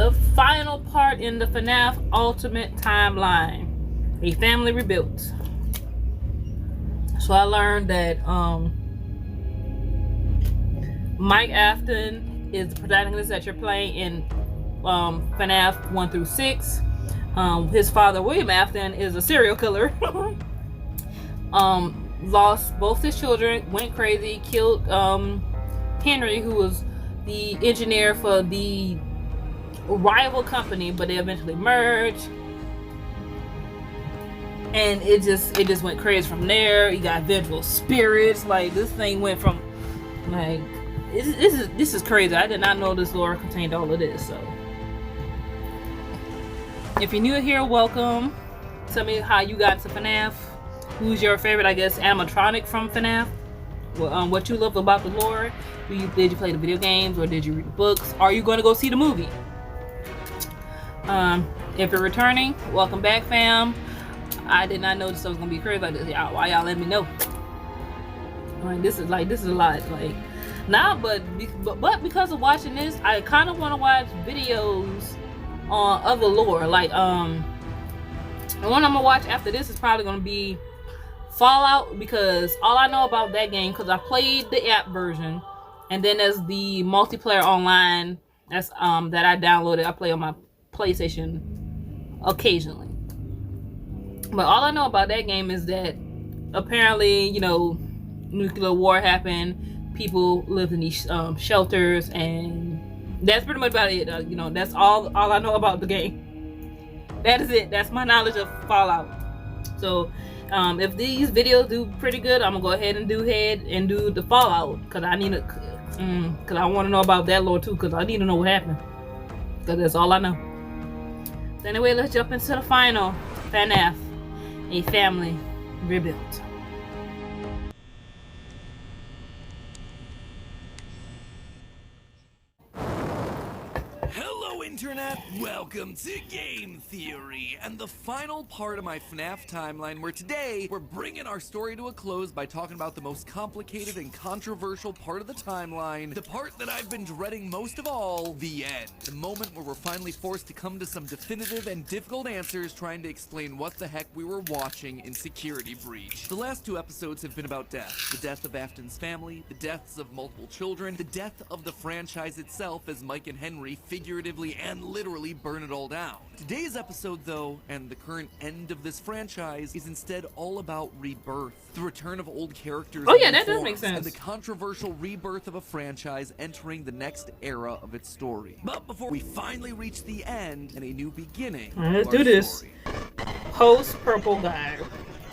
the final part in the FNAF Ultimate Timeline. A family rebuilt. So I learned that Mike Afton is the protagonist that you're playing in FNAF 1 through 6. His father, William Afton, is a serial killer. Lost both his children, went crazy, killed Henry, who was the engineer for the rival company, but they eventually merged. And it just went crazy from there. You got vengeful spirits. Like, this thing went from like this is crazy. I did not know this lore contained all of this. So if you're new here, welcome. Tell me how you got to FNAF. Who's your favorite, I guess, animatronic from FNAF? Well, what you love about the lore? Did you play the video games, or did you read the books? Are you going to go see the movie? If you're returning, welcome back, fam. I did not know this was gonna be crazy like this. Why y'all let me know? Like, this is a lot. Like, now, but because of watching this, I kind of want to watch videos on other lore. Like, the one I'm gonna watch after this is probably gonna be Fallout, because all I know about that game, because I played the app version, and then there's the multiplayer online that's that I downloaded. I play on my PlayStation occasionally. But all I know about that game is that apparently, you know, nuclear war happened, people lived in these shelters, and that's pretty much about it. You know, that's all I know about the game. That is it. That's my knowledge of Fallout. So if these videos do pretty good, I'm gonna go ahead and do the Fallout, because I need to, because I want to know about that lore too, because I need to know what happened, because that's all I know. So anyway, let's jump into the final FNAF, a family rebuilt. Hello, Internet! Welcome to Gametheory, and the final part of my FNAF timeline, where today we're bringing our story to a close by talking about the most complicated and controversial part of the timeline, the part that I've been dreading most of all, the end. The moment where we're finally forced to come to some definitive and difficult answers trying to explain what the heck we were watching in Security Breach. The last two episodes have been about death. The death of Afton's family, the deaths of multiple children, the death of the franchise itself as Mike and Henry figuratively and literally burn it all down. Today's episode, though, and the current end of this franchise, is instead all about rebirth. The return of old characters. Oh yeah, that does make sense. And the controversial rebirth of a franchise entering the next era of its story. But before we finally reach the end and a new beginning, let's do this. Host Purple Guy.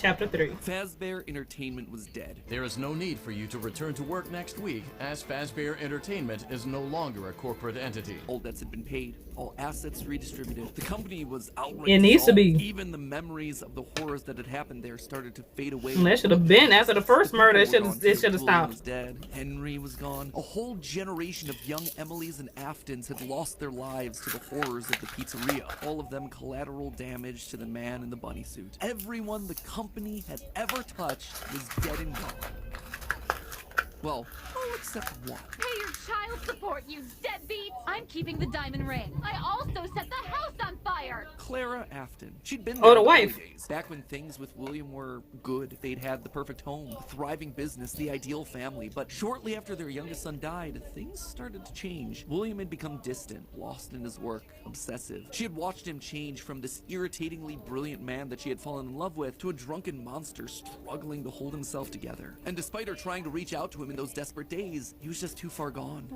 Chapter 3. Fazbear Entertainment was dead. There is no need for you to return to work next week, as Fazbear Entertainment is no longer a corporate entity. All debts had been paid, all assets redistributed. The company was outright It needs to be. Even the memories of the horrors that had happened there started to fade away. That should have been after the first murder. It should have stopped. Was dead. Henry was gone. A whole generation of young Emilys and Aftons had lost their lives to the horrors of the pizzeria. All of them collateral damage to the man in the bunny suit. Everyone the company had ever touched was dead and gone. Well, all except one. Pay your child support, you deadbeat! I'm keeping the diamond ring. I also set the house on fire! Clara Afton. She'd been Oh, there the in wife. early days, back when things with William were good. They'd had the perfect home, a thriving business, the ideal family. But shortly after their youngest son died, things started to change. William had become distant, lost in his work, obsessive. She had watched him change from this irritatingly brilliant man that she had fallen in love with to a drunken monster struggling to hold himself together. And despite her trying to reach out to him in those desperate days, he was just too far gone.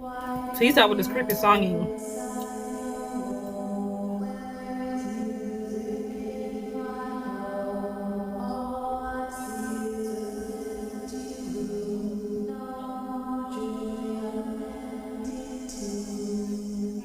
So he's out with this creepy songing.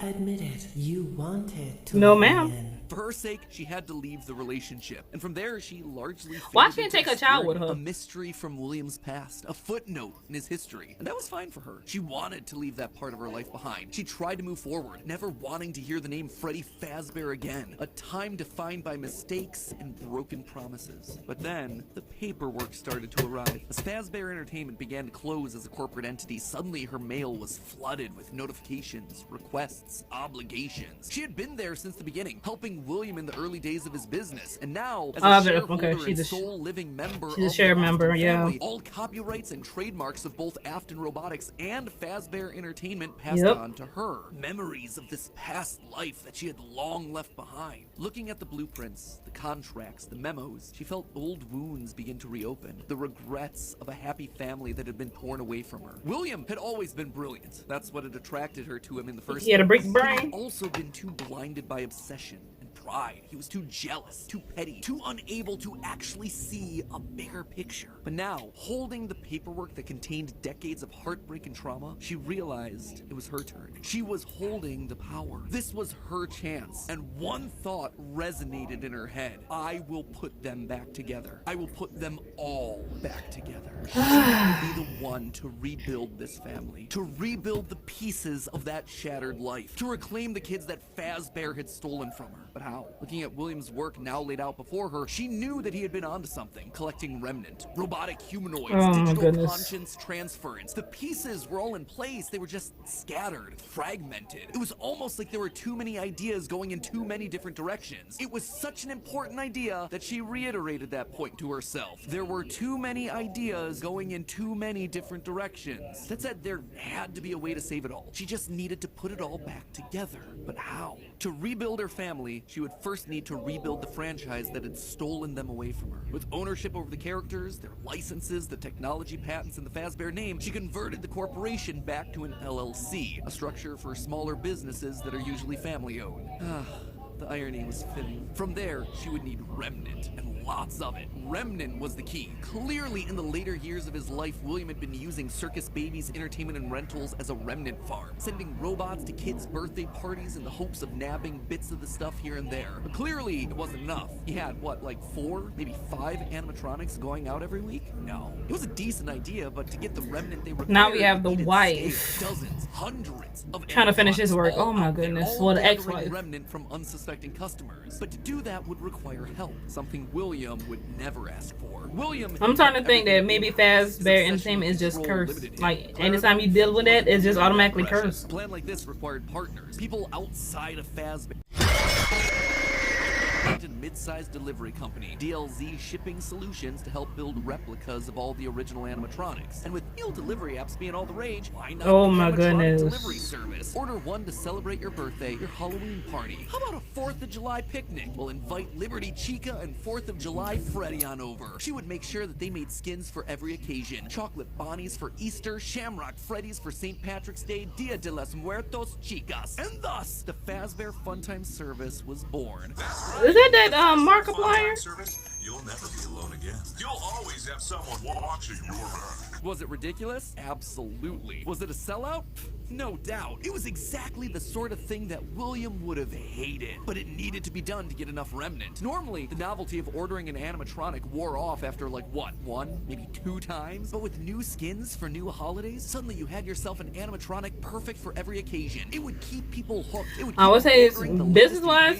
Admit it, you wanted to. No, ma'am. For her sake, she had to leave the relationship. And from there, she largely Why faded she didn't into take her child with obscurity, her? a mystery from William's past, a footnote in his history. And that was fine for her. She wanted to leave that part of her life behind. She tried to move forward, never wanting to hear the name Freddy Fazbear again. A time defined by mistakes and broken promises. But then, the paperwork started to arrive. As Fazbear Entertainment began to close as a corporate entity, suddenly her mail was flooded with notifications, requests, obligations. She had been there since the beginning, helping William in the early days of his business, and now, as a shareholder and sole living member of the Afton family, all copyrights and trademarks of both Afton Robotics and Fazbear Entertainment passed on to her. Memories of this past life that she had long left behind. Looking at the blueprints, the contracts, the memos, she felt old wounds begin to reopen. The regrets of a happy family that had been torn away from her. William had always been brilliant. That's what had attracted her to him in the first place. He had a big brain. He had also been too blinded by obsession and pride. He was too jealous, too petty, too unable to actually see a bigger picture. But now, holding the paperwork that contained decades of heartbreak and trauma, she realized it was her turn. She was holding the power. This was her chance. And one thought resonated in her head. I will put them back together. I will put them all back together. She will be the one to rebuild this family. To rebuild the pieces of that shattered life. To reclaim the kids that Fazbear had stolen from her. But how? Looking at William's work now laid out before her, she knew that he had been onto something. Collecting Remnant, robotic humanoids, digital conscience transference. The pieces were all in place. They were just scattered, fragmented. It was almost like there were too many ideas going in too many different directions. It was such an important idea that she reiterated that point to herself. There were too many ideas going in too many different directions. That said, there had to be a way to save it all. She just needed to put it all back together. But how? To rebuild her family, she would first need to rebuild the franchise that had stolen them away from her. With ownership over the characters, their licenses, the technology patents, and the Fazbear name, she converted the corporation back to an LLC, a structure for smaller businesses that are usually family-owned. The irony was fitting. From there, she would need Remnant, and lots of it. Remnant was the key. Clearly, in the later years of his life, William had been using Circus Babies Entertainment and Rentals as a remnant farm, sending robots to kids' birthday parties in the hopes of nabbing bits of the stuff here and there. But clearly, it wasn't enough. He had, what, like 4, maybe 5 animatronics going out every week? No. It was a decent idea, but to get the Remnant they required, now we have the wife. Dozens, hundreds of trying to finish his work. Oh my goodness. Well, the ex-wife. Remnant from unsuspecting customers. But to do that would require help, something William would never ask for. I'm starting to think that maybe Fazbear Entertainment is just cursed. Like, anytime you deal with it, it's just automatically cursed. A plan like this required partners, people outside of Fazbear. Mid-sized delivery company, DLZ Shipping Solutions, to help build replicas of all the original animatronics. And with meal delivery apps being all the rage, why not delivery service? Order one to celebrate your birthday, your Halloween party. How about a 4th of July picnic? We'll invite Liberty Chica and 4th of July Freddy on over. She would make sure that they made skins for every occasion. Chocolate Bonnies for Easter, Shamrock Freddy's for St. Patrick's Day, Dia de los Muertos Chicas. And thus, the Fazbear Funtime service was born. Is that Markiplier? You'll never be alone again. You'll always have someone watching your back. Was it ridiculous? Absolutely. Was it a sellout? No doubt. It was exactly the sort of thing that William would have hated, but it needed to be done to get enough Remnant. Normally, the novelty of ordering an animatronic wore off after like, what, 1, maybe 2 times? But with new skins for new holidays, suddenly you had yourself an animatronic perfect for every occasion. It would keep people hooked. It would keep I would say, business-wise,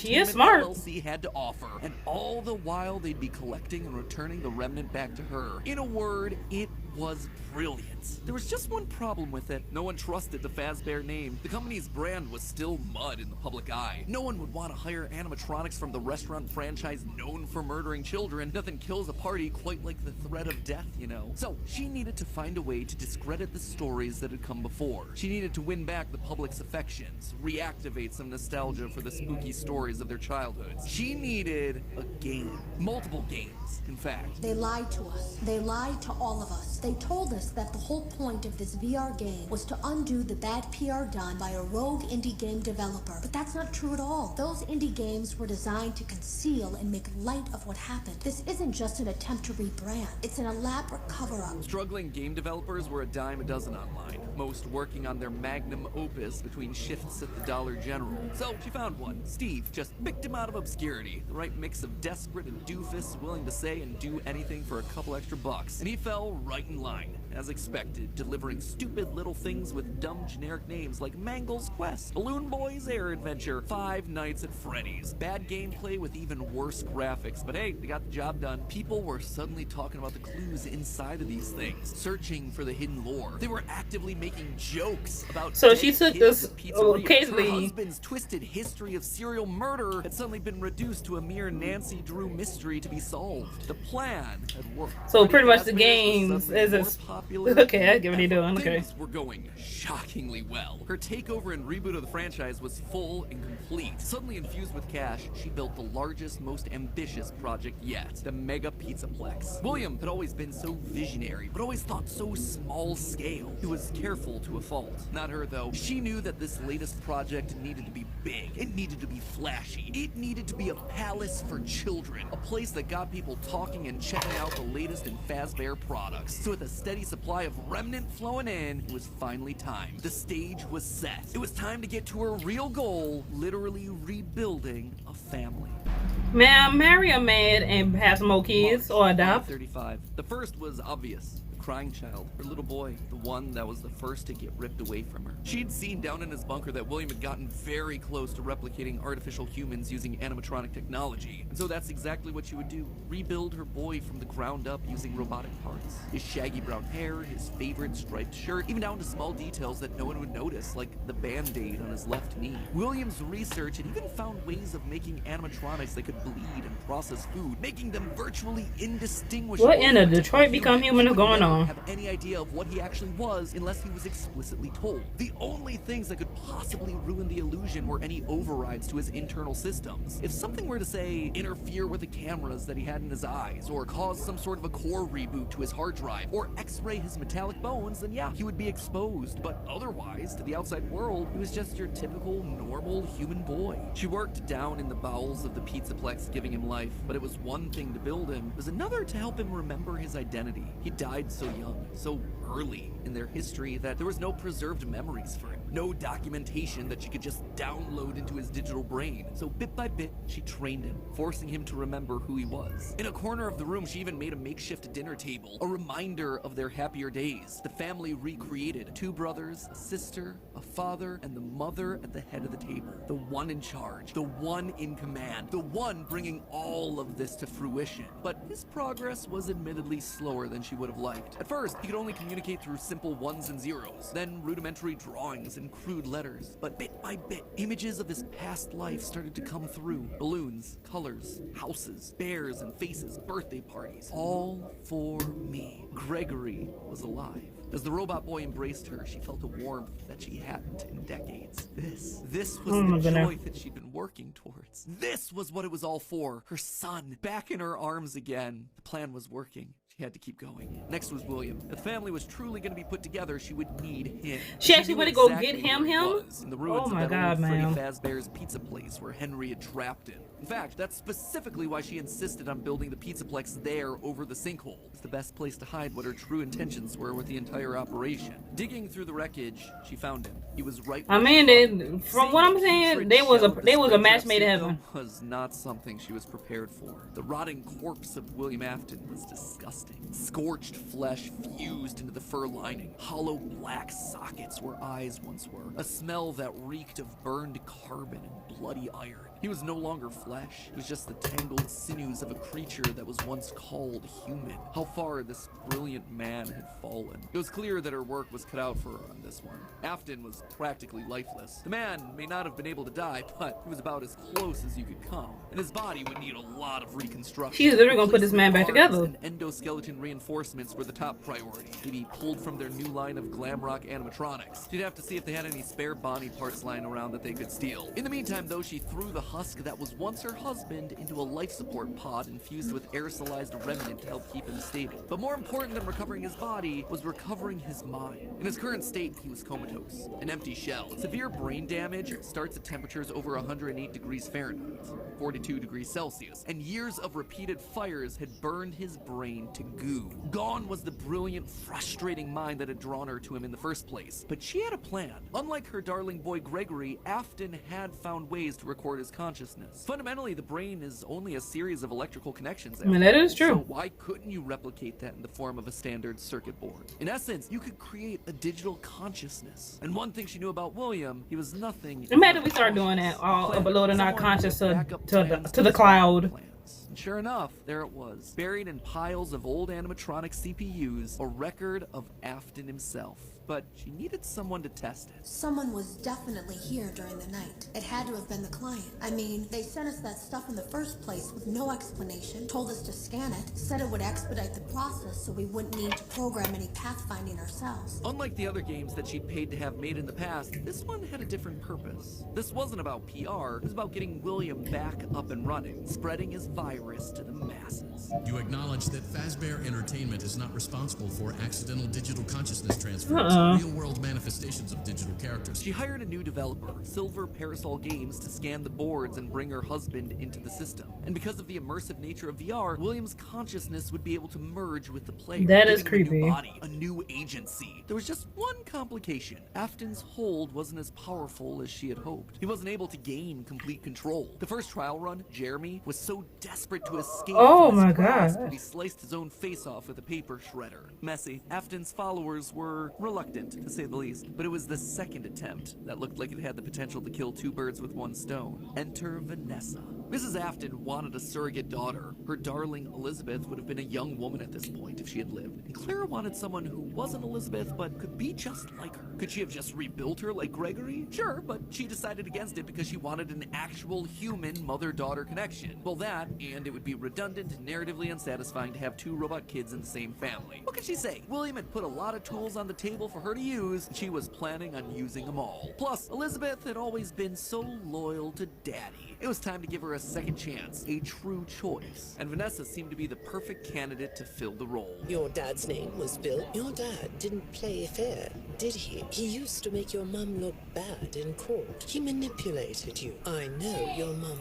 she is smart. LLC had to offer, and all the while they'd be collecting and returning the Remnant back to her. In a word, it was brilliant. There was just one problem with it. No one trusted the Fazbear name. The company's brand was still mud in the public eye. No one would want to hire animatronics from the restaurant franchise known for murdering children. Nothing kills a party quite like the threat of death, you know. So she needed to find a way to discredit the stories that had come before. She needed to win back the public's affections, reactivate some nostalgia for the spooky stories of their childhoods. She needed a game. Multiple games, in fact. They lied to us. They lied to all of us. They They told us that the whole point of this VR game was to undo the bad PR done by a rogue indie game developer. But that's not true at all. Those indie games were designed to conceal and make light of what happened. This isn't just an attempt to rebrand. It's an elaborate cover-up. Struggling game developers were a dime a dozen online, most working on their magnum opus between shifts at the Dollar General. So she found one. Steve just picked him out of obscurity. The right mix of desperate and doofus, willing to say and do anything for a couple extra bucks. And he fell right in line, as expected, delivering stupid little things with dumb generic names like Mangle's Quest, Balloon Boy's Air Adventure, Five Nights at Freddy's. Bad gameplay with even worse graphics, but hey, they got the job done. People were suddenly talking about the clues inside of these things, searching for the hidden lore. They were actively making jokes about So she dead took kids this at pizzerias. occasionally. Her husband's twisted history of serial murder had suddenly been reduced to a mere Nancy Drew mystery to be solved. The plan had worked. So pretty much the Fazbear's games was suddenly is more as popular okay. I than get what you're ever. doing. Okay. Things were going shockingly well. Her takeover and reboot of the franchise was full and complete. Suddenly infused with cash, she built the largest, most ambitious project yet, the Mega Pizzaplex. William had always been so visionary, but always thought so small scale. He was careful to a fault. Not her, though. She knew that this latest project needed to be big. It needed to be flashy. It needed to be a palace for children. A place that got people talking and checking out the latest in Fazbear products. So with a steady supply of remnant flowing in, it was finally time. The stage was set. It was time to get to her real goal, literally rebuilding a family. Ma'am, marry a man and have some more kids or adopt. 35. The first was obvious. The crying child, her little boy, the one that was the first to get ripped away from her. She'd seen down in his bunker that William had gotten very close to replicating artificial humans using animatronic technology. And so that's exactly what she would do. Rebuild her boy from the ground up using robotic parts. His shaggy brown hair, his favorite striped shirt, even down to small details that no one would notice, like the band-aid on his left knee. William's research had even found ways of making animatronics that could bleed and process food, making them virtually indistinguishable. What in a from Detroit Become Human is going on? Have any idea of what he actually was unless he was explicitly told. The only things that could possibly ruin the illusion were any overrides to his internal systems. If something were to, say, interfere with the cameras that he had in his eyes, or cause some sort of a core reboot to his hard drive, or x-ray his metallic bones, then yeah, he would be exposed. But otherwise, to the outside world, he was just your typical, normal human boy. She worked down in the bowels of the Pizzaplex, giving him life, but it was one thing to build him. It was another to help him remember his identity. He died so young, so early in their history that there was no preserved memories for him, no documentation that she could just download into his digital brain. So bit by bit, she trained him, forcing him to remember who he was. In a corner of the room, she even made a makeshift dinner table, a reminder of their happier days. The family recreated: 2 brothers, a sister, a father, and the mother at the head of the table. The one in charge, the one in command, the one bringing all of this to fruition. But his progress was admittedly slower than she would have liked. At first, he could only communicate through simple ones and zeros, then rudimentary drawings and crude letters. But bit by bit, images of his past life started to come through. Balloons, colors, houses, bears and faces, birthday parties. All for me. Gregory was alive. As the robot boy embraced her, she felt a warmth that she hadn't in decades. This was the joy that she'd been working towards. This was what it was all for. Her son, back in her arms again. The plan was working. She had to keep going. Next was William. If the family was truly going to be put together, she would need him. She actually knew went to go exactly get him? where he was, in the ruins Oh of my that God, old Freddy ma'am. Fazbear's pizza place where Henry had trapped him. In fact, that's specifically why she insisted on building the Pizzaplex there over the sinkhole. It's the best place to hide what her true intentions were with the entire operation. Digging through the wreckage, she found him. He was right I where mean, she found him. from what I'm saying, they was a match made in heaven. Was not something she was prepared for. The rotting corpse of William Afton was disgusting. Scorched flesh fused into the fur lining. Hollow black sockets where eyes once were. A smell that reeked of burned carbon and bloody iron. He was no longer flesh. He was just the tangled sinews of a creature that was once called human. How far this brilliant man had fallen. It was clear that her work was cut out for her on this one. Afton was practically lifeless. The man may not have been able to die, but he was about as close as you could come. And his body would need a lot of reconstruction. She's literally gonna put this man back together. And endoskeleton reinforcements were the top priority. To be pulled from their new line of glam rock animatronics. She'd have to see if they had any spare Bonnie parts lying around that they could steal. In the meantime, though, she threw the husk that was once her husband into a life support pod infused with aerosolized remnant to help keep him stable. But more important than recovering his body was recovering his mind. In his current state, he was comatose, an empty shell. Severe brain damage starts at temperatures over 108 degrees Fahrenheit, 42 degrees Celsius, and years of repeated fires had burned his brain to goo. Gone was the brilliant, frustrating mind that had drawn her to him in the first place. But she had a plan. Unlike her darling boy Gregory, Afton had found ways to record his consciousness. Fundamentally, the brain is only a series of electrical connections. I mean, that is true. So why couldn't you replicate that in the form of a standard circuit board? In essence, you could create a digital consciousness. And one thing she knew about William, he was nothing. Imagine we start doing that, all uploading our conscious to the cloud. And sure enough, there it was, buried in piles of old animatronic CPUs, a record of Afton himself. But she needed someone to test it. Someone was definitely here during the night. It had to have been the client. I mean, they sent us that stuff in the first place with no explanation, told us to scan it, said it would expedite the process so we wouldn't need to program any pathfinding ourselves. Unlike the other games that she'd paid to have made in the past, this one had a different purpose. This wasn't about PR, it was about getting William back up and running, spreading his virus to the masses. You acknowledge that Fazbear Entertainment is not responsible for accidental digital consciousness transfers, real-world manifestations of digital characters. She hired a new developer, Silver Parasol Games, to scan the boards and bring her husband into the system. And because of the immersive nature of VR, William's consciousness would be able to merge with the player. That is giving him a new creepy. body, a new agency. There was just one complication. Afton's hold wasn't as powerful as she had hoped. He wasn't able to gain complete control. The first trial run, Jeremy, was so desperate to escape Oh from his my grasp God. that he sliced his own face off with a paper shredder. Messy. Afton's followers were reluctant, to say the least, but it was the second attempt that looked like it had the potential to kill two birds with one stone. Enter Vanessa. Mrs. Afton wanted a surrogate daughter. Her darling Elizabeth would have been a young woman at this point if she had lived. And Clara wanted someone who wasn't Elizabeth but could be just like her. Could she have just rebuilt her like Gregory? Sure, but she decided against it because she wanted an actual human mother-daughter connection. Well, that, and it would be redundant and narratively unsatisfying to have two robot kids in the same family. What could she say? William had put a lot of tools on the table for her to use, and she was planning on using them all. Plus, Elizabeth had always been so loyal to Daddy. It was time to give her a second chance, a true choice. And Vanessa seemed to be the perfect candidate to fill the role. Your dad's name was Bill. Your dad didn't play fair, did he? He used to make your mum look bad in court. He manipulated you. I know your mum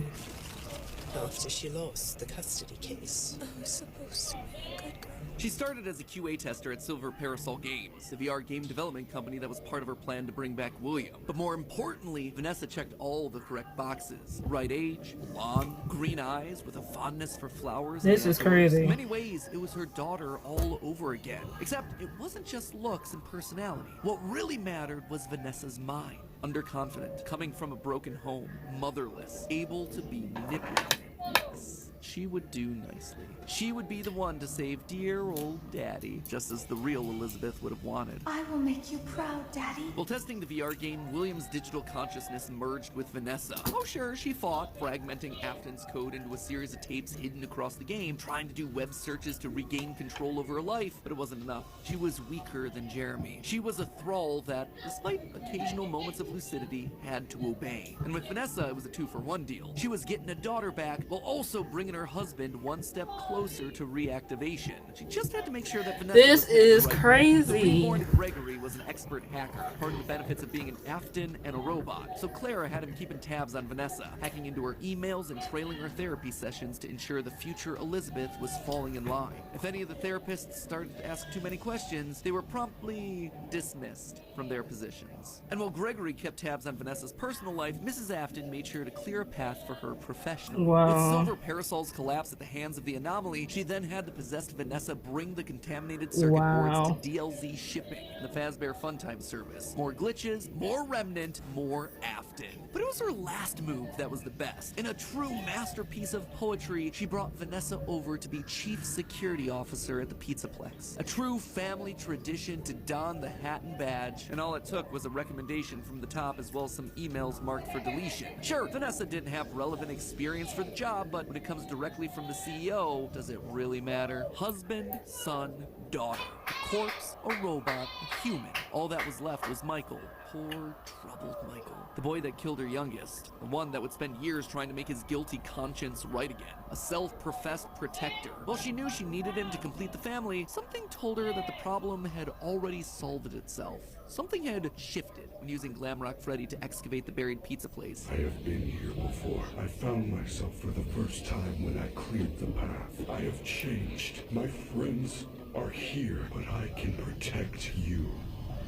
after she lost the custody case. Oh, supposed to be a good girl. She started as a QA tester at Silver Parasol Games, the VR game development company that was part of her plan to bring back William. But more importantly, Vanessa checked all the correct boxes. Right age, blonde, green eyes, with a fondness for flowers. This and is outdoors. crazy. In many ways, it was her daughter all over again. Except it wasn't just looks and personality. What really mattered was Vanessa's mind. Underconfident, coming from a broken home, motherless, able to be manipulated. Yes, she would do nicely. She would be the one to save dear old Daddy, just as the real Elizabeth would have wanted. I will make you proud, Daddy. While testing the VR game, William's digital consciousness merged with Vanessa. Oh sure, she fought, fragmenting Afton's code into a series of tapes hidden across the game, trying to do web searches to regain control over her life, but it wasn't enough. She was weaker than Jeremy. She was a thrall that, despite occasional moments of lucidity, had to obey. And with Vanessa, it was a 2-for-1 deal. She was getting a daughter back, while also bringing her husband one step closer to reactivation. She just had to make sure that Vanessa This was is right. crazy. The reborn Gregory was an expert hacker, part of the benefits of being an Afton and a robot. So Clara had him keeping tabs on Vanessa, hacking into her emails and trailing her therapy sessions to ensure the future Elizabeth was falling in line. If any of the therapists started to ask too many questions, they were promptly dismissed from their positions. And while Gregory kept tabs on Vanessa's personal life, Mrs. Afton made sure to clear a path for her professionally. Wow. With Silver Parasol's collapse at the hands of the anomaly, she then had the possessed Vanessa bring the contaminated circuit Wow. boards to DLZ shipping, the Fazbear Funtime service. More glitches, more Remnant, more Afton. But it was her last move that was the best. In a true masterpiece of poetry, she brought Vanessa over to be Chief Security Officer at the Pizzaplex. A true family tradition to don the hat and badge, and all it took was a recommendation from the top as well as some emails marked for deletion. Sure, Vanessa didn't have relevant experience for the job, but when it comes to directly from the CEO, does it really matter? Husband, son, daughter. A corpse, a robot, a human. All that was left was Michael. Poor, troubled Michael. The boy that killed her youngest. The one that would spend years trying to make his guilty conscience right again. A self-professed protector. While she knew she needed him to complete the family, something told her that the problem had already solved itself. Something had shifted when using Glamrock Freddy to excavate the buried pizza place. I have been here before. I found myself for the first time when I cleared the path. I have changed. My friends are here, but I can protect you.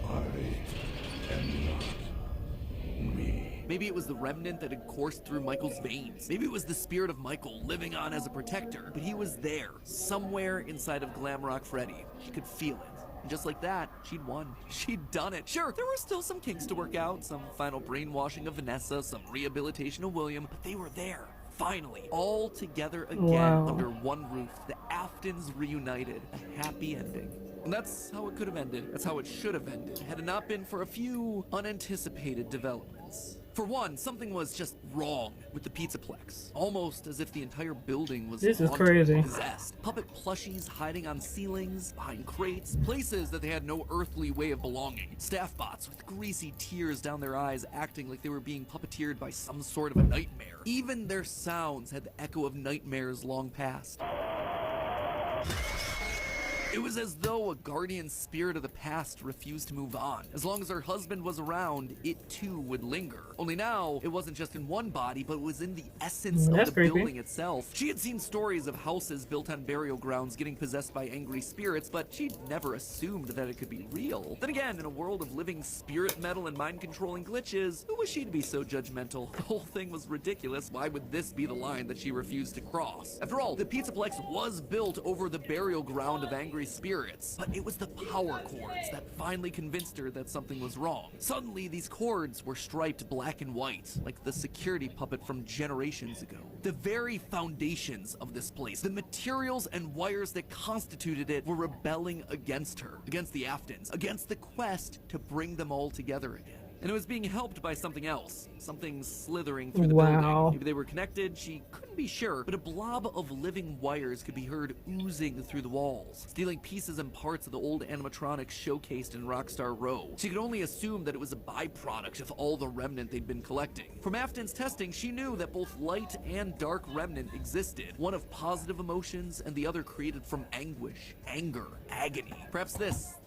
I am not me. Maybe it was the remnant that had coursed through Michael's veins. Maybe it was the spirit of Michael living on as a protector. But he was there, somewhere inside of Glamrock Freddy. She could feel it. And just like that, she'd won. She'd done it. Sure, there were still some kinks to work out, some final brainwashing of Vanessa, some rehabilitation of William, but they were there. Finally, all together again under one roof. The Aftons reunited. A happy ending. And that's how it could have ended. That's how it should have ended, had it not been for a few unanticipated developments. For one, something was just wrong with the Pizzaplex. Almost as if the entire building was crazy. Possessed. Puppet plushies hiding on ceilings, behind crates, places that they had no earthly way of belonging. Staff bots with greasy tears down their eyes acting like they were being puppeteered by some sort of a nightmare. Even their sounds had the echo of nightmares long past. It was as though a guardian spirit of the past refused to move on. As long as her husband was around, it too would linger. Only now, it wasn't just in one body, but it was in the essence of the building itself. She had seen stories of houses built on burial grounds getting possessed by angry spirits, but she'd never assumed that it could be real. Then again, in a world of living spirit metal and mind-controlling glitches, who was she to be so judgmental? The whole thing was ridiculous. Why would this be the line that she refused to cross? After all, the Pizzaplex was built over the burial ground of angry spirits, but it was the power cords that finally convinced her that something was wrong. Suddenly, these cords were striped black and white, like the security puppet from generations ago. The very foundations of this place, the materials and wires that constituted it, were rebelling against her, against the Aftons, against the quest to bring them all together again. And it was being helped by something else, something slithering through the building. Maybe they were connected, she couldn't be sure, but a blob of living wires could be heard oozing through the walls, stealing pieces and parts of the old animatronics showcased in Rockstar Row. She could only assume that it was a byproduct of all the remnant they'd been collecting. From Afton's testing, she knew that both light and dark remnant existed, one of positive emotions and the other created from anguish, anger, agony. Perhaps this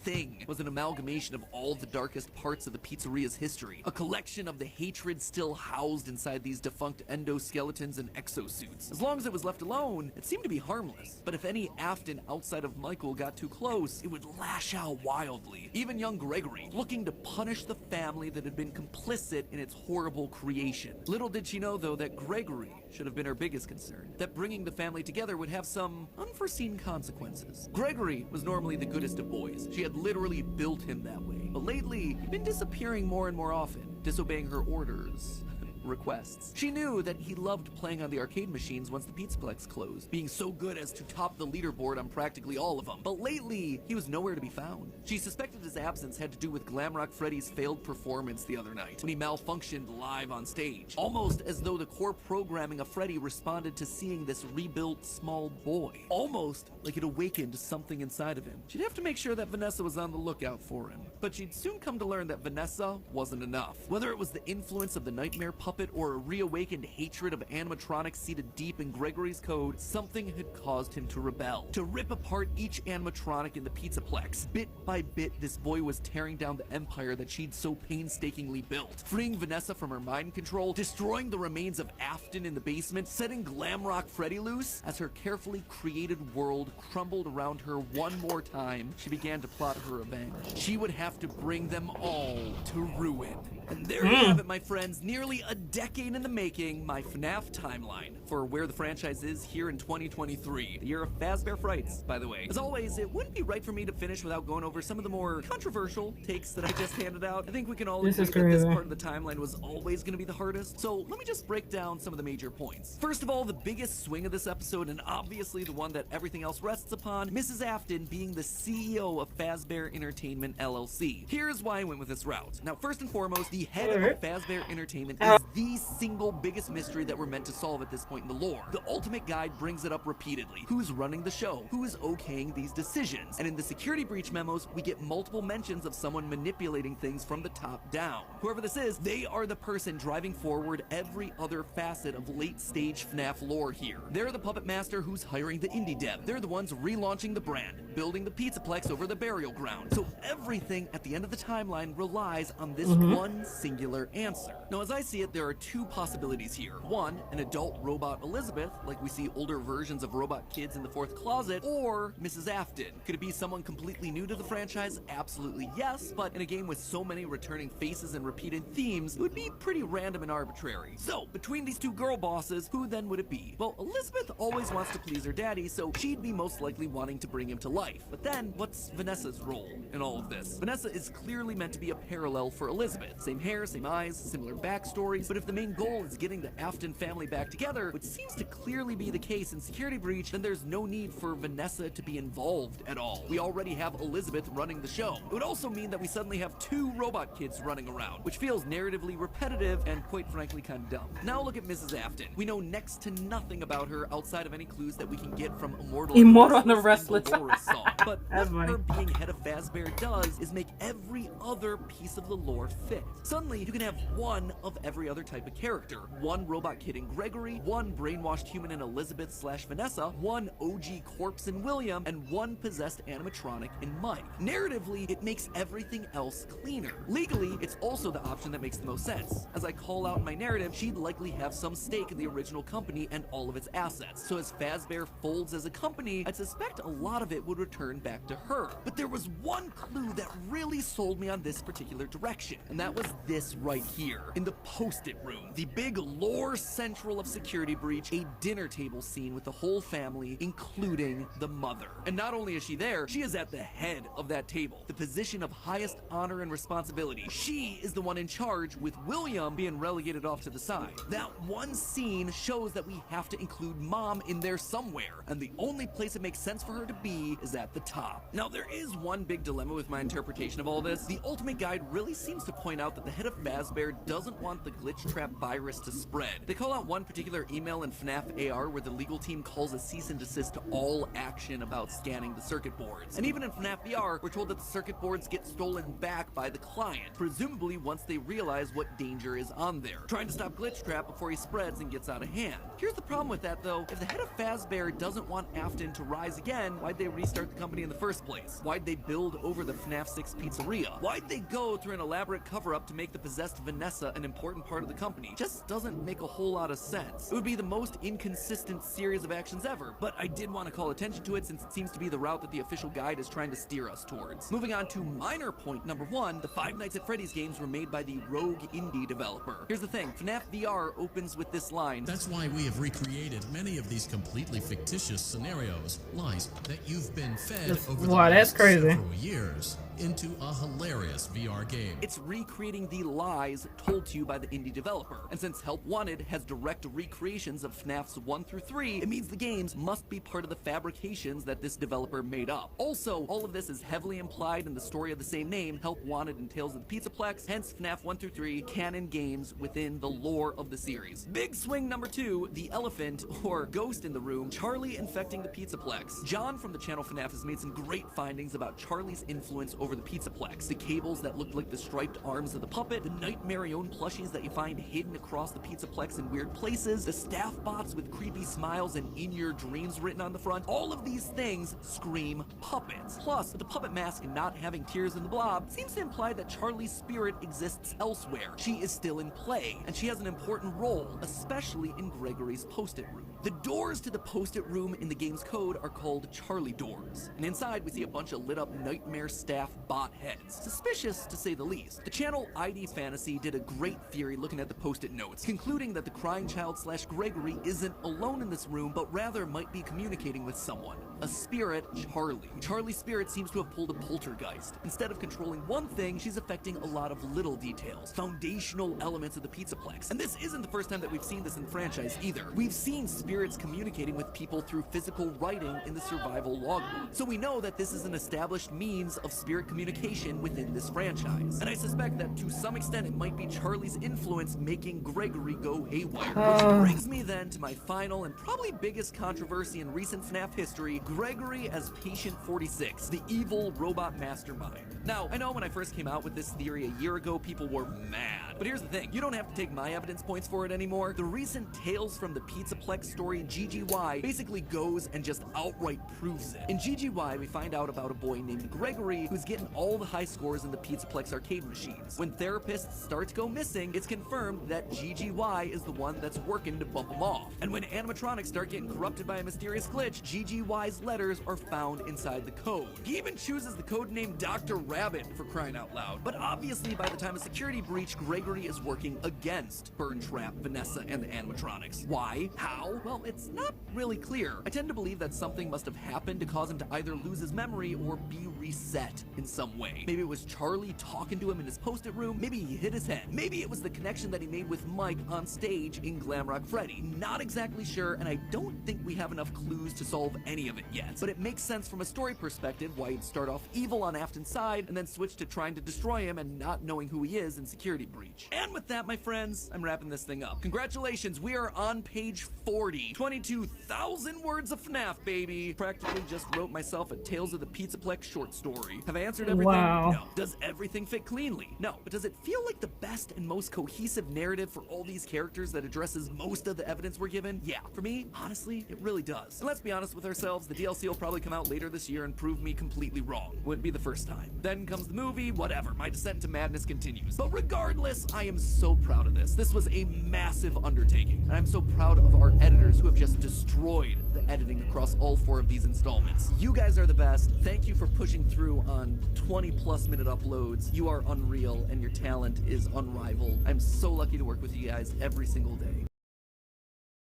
thing was an amalgamation of all the darkest parts of the pizzeria's history, a collection of the hatred still housed inside these defunct endoskeletons and exosuits. As long as it was left alone, it seemed to be harmless. But if any Afton outside of Michael got too close, it would lash out wildly. Even young Gregory, looking to punish the family that had been complicit in its horrible creation. Little did she know, though, that Gregory should have been her biggest concern, that bringing the family together would have some unforeseen consequences. Gregory was normally the goodest of boys. She had literally built him that way. But lately, he'd been disappearing more and more often, disobeying her orders. Requests. She knew that he loved playing on the arcade machines once the Pizzaplex closed, being so good as to top the leaderboard on practically all of them. But lately, he was nowhere to be found. She suspected his absence had to do with Glamrock Freddy's failed performance the other night, when he malfunctioned live on stage. Almost as though the core programming of Freddy responded to seeing this rebuilt small boy. Almost like it awakened something inside of him. She'd have to make sure that Vanessa was on the lookout for him. But she'd soon come to learn that Vanessa wasn't enough. Whether it was the influence of the nightmare puppet or a reawakened hatred of animatronics seated deep in Gregory's code, something had caused him to rebel, to rip apart each animatronic in the Pizzaplex. Bit by bit, this boy was tearing down the empire that she'd so painstakingly built, freeing Vanessa from her mind control, destroying the remains of Afton in the basement, setting Glamrock Freddy loose. As her carefully created world crumbled around her one more time, she began to plot her revenge. She would have to bring them all to ruin. And there you have it, my friends, nearly a decade in the making, my FNAF timeline for where the franchise is here in 2023. The year of Fazbear Frights, by the way. As always, it wouldn't be right for me to finish without going over some of the more controversial takes that I just handed out. I think we can all agree that this part of the timeline was always going to be the hardest, so let me just break down some of the major points. First of all, the biggest swing of this episode, and obviously the one that everything else rests upon, Mrs. Afton being the CEO of Fazbear Entertainment LLC. Here's why I went with this route. Now, first and foremost, the head of Fazbear Entertainment is the single biggest mystery that we're meant to solve at this point in the lore. The Ultimate Guide brings it up repeatedly. Who's running the show? Who is okaying these decisions? And in the security breach memos, we get multiple mentions of someone manipulating things from the top down. Whoever this is, they are the person driving forward every other facet of late-stage FNAF lore here. They're the puppet master who's hiring the indie dev. They're the ones relaunching the brand, building the Pizzaplex over the burial ground. So everything at the end of the timeline relies on this one singular answer. Now, as I see it, there are two possibilities here. One, an adult robot Elizabeth, like we see older versions of robot kids in the fourth closet, or Mrs. Afton. Could it be someone completely new to the franchise? Absolutely yes, but in a game with so many returning faces and repeated themes, it would be pretty random and arbitrary. So, between these two girl bosses, who then would it be? Well, Elizabeth always wants to please her daddy, so she'd be most likely wanting to bring him to life. But then, what's Vanessa's role in all of this? Vanessa is clearly meant to be a parallel for Elizabeth. Same hair, same eyes, similar backstories, but if the main goal is getting the Afton family back together, which seems to clearly be the case in Security Breach, then there's no need for Vanessa to be involved at all. We already have Elizabeth running the show. It would also mean that we suddenly have two robot kids running around, which feels narratively repetitive and quite frankly kind of dumb. Now look at Mrs. Afton. We know next to nothing about her outside of any clues that we can get from Immortal on the Restless song. But what her being head of Fazbear does is make every other piece of the lore fit. Suddenly, you can have one of every other type of character. One robot kid in Gregory, one brainwashed human in Elizabeth/Vanessa, one OG corpse in William, and one possessed animatronic in Mike. Narratively, it makes everything else cleaner. Legally, it's also the option that makes the most sense. As I call out in my narrative, she'd likely have some stake in the original company and all of its assets. So as Fazbear folds as a company, I'd suspect a lot of it would return back to her. But there was one clue that really sold me on this particular direction, and that was this right here, in the Post-it room. The big lore central of Security Breach, a dinner table scene with the whole family, including the mother. And not only is she there, she is at the head of that table, the position of highest honor and responsibility. She is the one in charge, with William being relegated off to the side. That one scene shows that we have to include Mom in there somewhere, and the only place it makes sense for her to be is at the top. Now, there is one big dilemma with my interpretation of all this. The Ultimate Guide really seems to point out that the head of Fazbear doesn't want the glitch trap virus to spread. They call out one particular email in FNAF AR where the legal team calls a cease and desist to all action about scanning the circuit boards. And even in FNAF VR, we're told that the circuit boards get stolen back by the client, presumably once they realize what danger is on there, trying to stop glitch trap before he spreads and gets out of hand. Here's the problem with that though. If the head of Fazbear doesn't want Afton to rise again, why'd they restart the company in the first place? Why'd they build over the FNAF 6 pizzeria? Why'd they go through an elaborate cover-up to make the possessed Vanessa an important part of the company? Just doesn't make a whole lot of sense. It would be the most inconsistent series of actions ever, but I did want to call attention to it since it seems to be the route that the official guide is trying to steer us towards. Moving on to minor point number one, the Five Nights at Freddy's games were made by the rogue indie developer. Here's the thing, FNAF VR opens with this line. That's why we have recreated many of these completely fictitious scenarios, lies that you've been fed over the last several years into a hilarious VR game. It's recreating the lies told to you by the indie developer. And since Help Wanted has direct recreations of FNAFs 1 through 3, it means the games must be part of the fabrications that this developer made up. Also, all of this is heavily implied in the story of the same name, Help Wanted and Tales of the Pizzaplex, hence FNAF 1 through 3, canon games within the lore of the series. Big swing number two, the elephant, or ghost in the room, Charlie infecting the Pizzaplex. John from the channel FNAF has made some great findings about Charlie's influence over the Pizzaplex. The cables that looked like the striped arms of the puppet, the Nightmare-own plushies that you find hidden across the Pizzaplex in weird places, the staff bots with creepy smiles and in your dreams written on the front, all of these things scream puppets. Plus, with the puppet mask not having tears in the blob, seems to imply that Charlie's spirit exists elsewhere. She is still in play, and she has an important role, especially in Gregory's Post-it room. The doors to the Post-it room in the game's code are called Charlie doors, and inside we see a bunch of lit up nightmare staff bot heads. Suspicious, to say the least. The channel ID Fantasy did a great theory looking at the Post-it notes, concluding that the crying child / Gregory isn't alone in this room, but rather might be communicating with someone. A spirit, Charlie. Charlie's spirit seems to have pulled a poltergeist. Instead of controlling one thing, she's affecting a lot of little details, foundational elements of the Pizzaplex. And this isn't the first time that we've seen this in the franchise either. We've seen spirits spirits communicating with people through physical writing in the survival logbook. So we know that this is an established means of spirit communication within this franchise. And I suspect that to some extent it might be Charlie's influence making Gregory go haywire. Which brings me then to my final and probably biggest controversy in recent FNAF history, Gregory as Patient 46, the evil robot mastermind. Now, I know when I first came out with this theory a year ago, people were mad. But here's the thing, you don't have to take my evidence points for it anymore. The recent Tales from the Pizzaplex story, GGY, basically goes and just outright proves it. In GGY, we find out about a boy named Gregory who's getting all the high scores in the Pizzaplex arcade machines. When therapists start to go missing, it's confirmed that GGY is the one that's working to bump them off. And when animatronics start getting corrupted by a mysterious glitch, GGY's letters are found inside the code. He even chooses the code name Dr. Rabbit, for crying out loud. But obviously by the time of security breach, Gregory is working against Burn Trap, Vanessa, and the animatronics. Why? How? Well, it's not really clear. I tend to believe that something must have happened to cause him to either lose his memory or be reset in some way. Maybe it was Charlie talking to him in his post-it room. Maybe he hit his head. Maybe it was the connection that he made with Mike on stage in Glamrock Freddy. Not exactly sure, and I don't think we have enough clues to solve any of it yet. But it makes sense from a story perspective why he'd start off evil on Afton's side and then switch to trying to destroy him and not knowing who he is in security breach. And with that, my friends, I'm wrapping this thing up. Congratulations, we are on page 40. 22,000 words of FNAF, baby. Practically just wrote myself a Tales of the Pizzaplex short story. Have I answered everything? Wow. No. Does everything fit cleanly? No. But does it feel like the best and most cohesive narrative for all these characters that addresses most of the evidence we're given? Yeah. For me, honestly, it really does. And let's be honest with ourselves, the DLC will probably come out later this year and prove me completely wrong. Wouldn't be the first time. Then comes the movie, whatever. My descent into madness continues. But regardless, I am so proud of this. This was a massive undertaking. And I'm so proud of our editors who have just destroyed the editing across all 4 of these installments. You guys are the best. Thank you for pushing through on 20+ minute uploads. You are unreal and your talent is unrivaled. I'm so lucky to work with you guys every single day.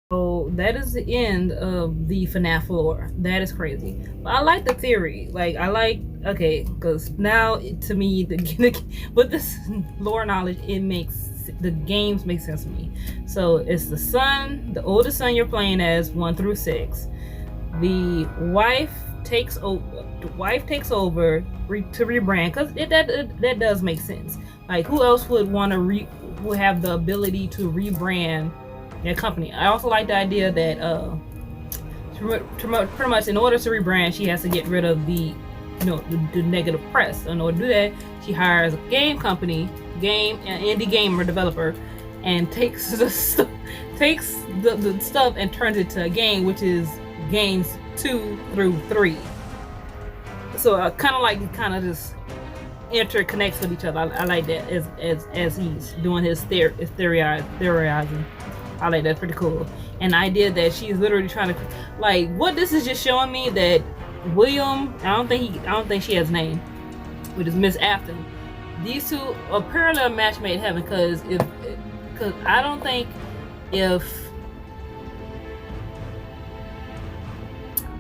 So that is the end of the FNAF lore. That is crazy. But I like the theory. Like, I like, okay, because now to me, with this lore knowledge, it makes the games make sense to me. So it's the son, the oldest son you're playing as, 1 through 6. The wife takes over. The wife takes over to rebrand, because that does make sense. Like, who else would want to would have the ability to rebrand their company? I also like the idea that pretty much in order to rebrand, she has to get rid of the the negative press. In order to do that, she hires a game company, an indie gamer developer, and takes the stuff and turns it to a game, which is games 2 through 3. So kind of just interconnects with each other. I like that as he's doing his theorizing. I like that, pretty cool. And the idea that she's literally trying to, like, what this is just showing me that William, I don't think she has a name, which is Miss Afton. These two are parallel match made in heaven, because I don't think if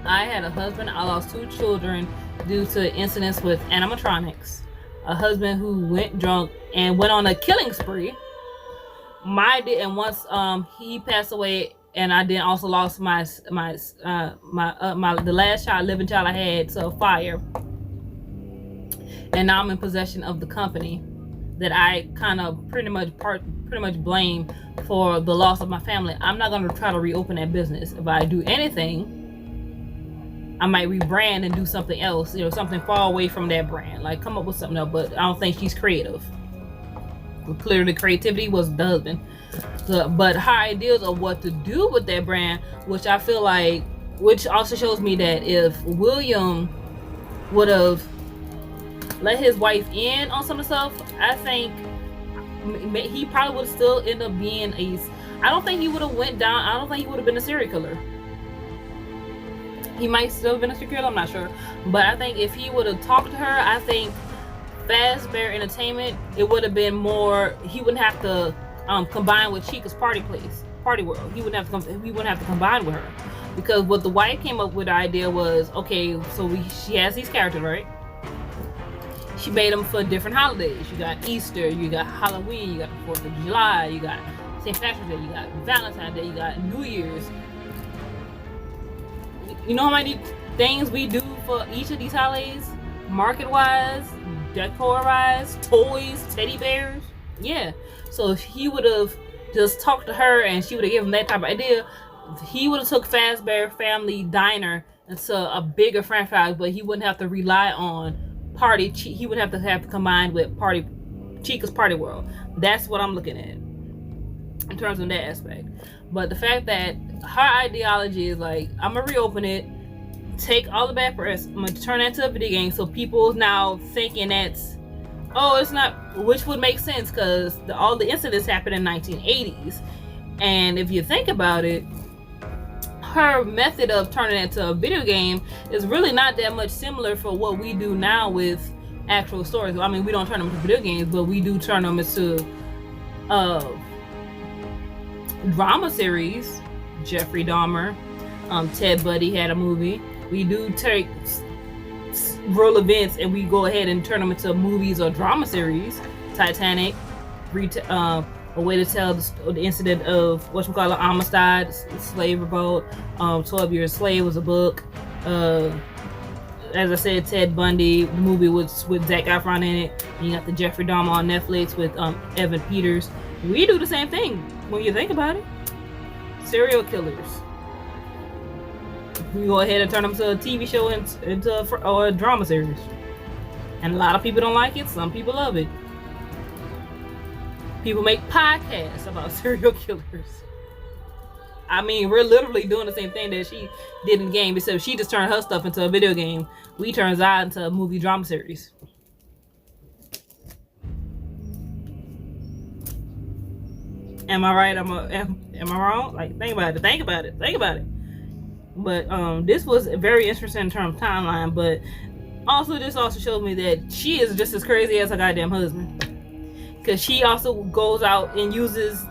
I had a husband, I lost 2 children due to incidents with animatronics, a husband who went drunk and went on a killing spree. Once he passed away, and I then also lost the last living child I had to a fire, and now I'm in possession of the company that I kind of pretty much blame for the loss of my family. I'm not going to try to reopen that business. If I do anything, I might rebrand and do something else, something far away from that brand, like come up with something else. But I don't think she's creative. Clearly, creativity was the husband. But her ideas of what to do with that brand, which I feel like, which also shows me that if William would have let his wife in on some of the stuff, I think he probably would still end up being I don't think he would have went down. I don't think he would have been a serial killer. He might still have been a serial killer, I'm not sure. But I think if he would have talked to her, I think Fazbear Entertainment, it would have been more, he wouldn't have to combine with Chica's party world. He wouldn't have to combine with her. Because what the wife came up with the idea was, okay, so she has these characters, right? She made them for different holidays. You got Easter, you got Halloween, you got the 4th of July, you got St. Patrick's Day, you got Valentine's Day, you got New Year's. you know how many things we do for each of these holidays? Market-wise, decor-wise, toys, teddy bears. Yeah. So if he would have just talked to her and she would have given him that type of idea, he would have took Fazbear Family Diner into a bigger franchise, but he wouldn't have to rely on he would have to combined with Chica's Party World. That's what I'm looking at in terms of that aspect. But the fact that her ideology is like, I'm gonna reopen it, take all the bad press, I'm gonna turn that into a video game, so people now thinking that's, oh, it's not, which would make sense because all the incidents happened in 1980s. And if you think about it, her method of turning it into a video game is really not that much similar for what we do now with actual stories. I mean, we don't turn them into video games, but we do turn them into drama series. Jeffrey Dahmer, Ted Bundy had a movie. We do take real events and we go ahead and turn them into movies or drama series. Titanic, a way to tell the incident of whatchamacallit, Amistad, slave revolt. 12 Years a Slave was a book. As I said, Ted Bundy, the movie with Zac Efron in it. And you got the Jeffrey Dahmer on Netflix with Evan Peters. We do the same thing when you think about it. Serial killers. We go ahead and turn them to a TV show or a drama series. And a lot of people don't like it. Some people love it. People make podcasts about serial killers. I mean, we're literally doing the same thing that she did in the game, except she just turned her stuff into a video game. We turned ours into a movie drama series. Am I right? Am I wrong? Like, think about it. But this was very interesting in terms of timeline, but also this also showed me that she is just as crazy as her goddamn husband. Because she also goes out and uses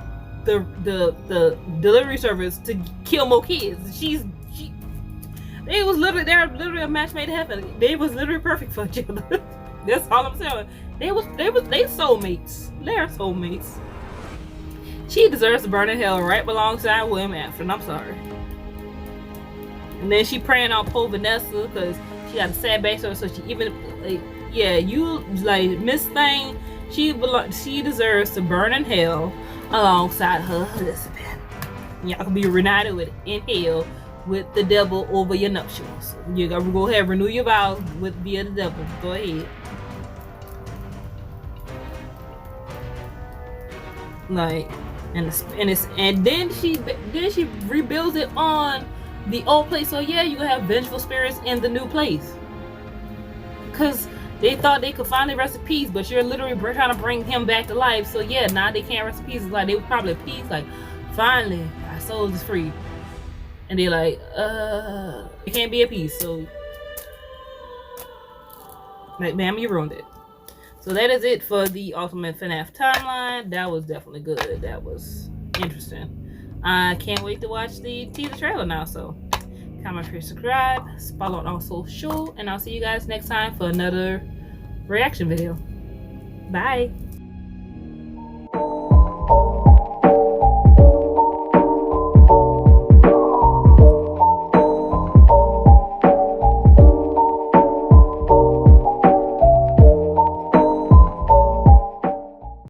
the delivery service to kill more kids. They're literally a match made in heaven. They was literally perfect for each other. That's all I'm saying. They soulmates. They're soulmates. She deserves to burn in hell right alongside William Afton. I'm sorry. And then she praying on poor Vanessa because she got a sad backstory. So she even Miss Thing. She deserves to burn in hell alongside her husband. Y'all can be reunited in hell with the devil over your nuptials. You gotta go ahead and renew your vows via the devil. Go ahead. And then she rebuilds it on the old place. So yeah, you have vengeful spirits in the new place. Cause they thought they could finally rest in peace, but you're literally trying to bring him back to life. So yeah, now they can't rest in peace. It's like they were probably at peace, like, finally, our soul is free. And they're like, it can't be at peace. So, like, ma'am, you ruined it. So that is it for the Ultimate FNAF timeline. That was definitely good. That was interesting. I can't wait to watch the teaser trailer now. So comment, share, subscribe, follow on social, and I'll see you guys next time for another reaction video. Bye.